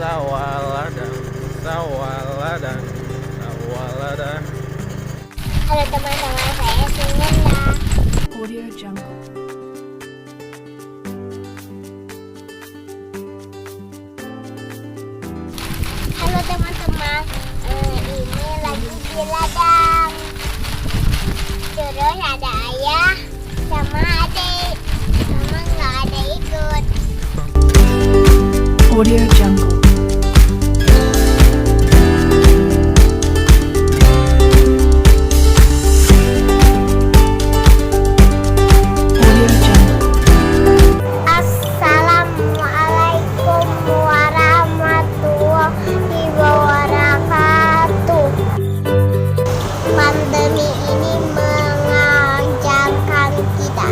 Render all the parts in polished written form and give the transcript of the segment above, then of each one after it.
sawaladang, sawaladang, sawaladang. Halo teman-teman, saya Sinanda. Audio Jungle. Halo teman-teman, ini lagi di ladang. Terus ada ayah sama adik, sama nggak ada ikut. Audio Jungle. Audio Jungle. Assalamualaikum warahmatullahi wabarakatuh. Pandemi ini mengajarkan kita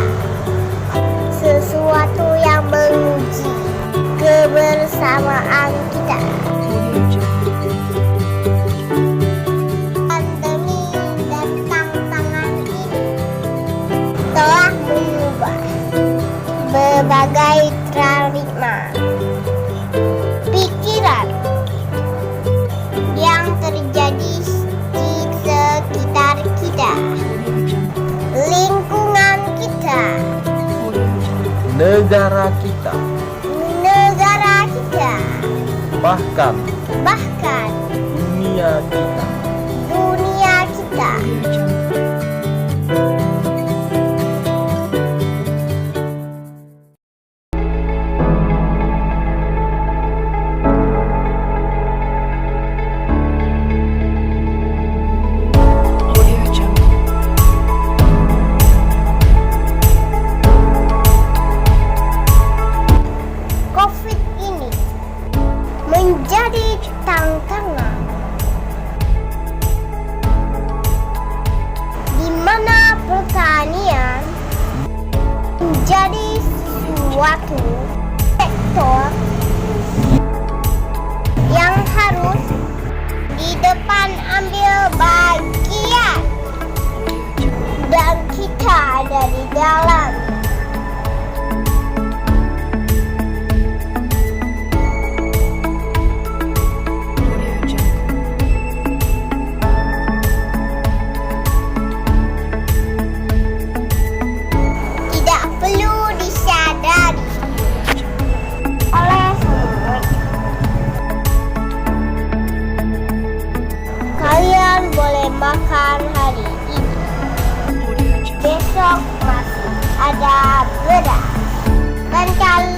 sesuatu yang menguji kebersamaan kita. Audio Jungle. Pandemi dan tantangan ini telah mengubah berbagai paradigma pikiran yang terjadi di sekitar kita, Audio Jungle. lingkungan kita, Audio Jungle. Negara kita, bahkan dunia kita. dunia kita. Audio Jungle. Audio Jungle. COVID ini menjadi tantangan di mana pertanian menjadi suatu sektor yang harus di depan ambil bagian, dan kita ada di dalam. Audio Jungle. Tidak perlu disadari oleh semua. Kalian boleh makan hari ini, Audio Jungle. besok masih ada beras, dan kalian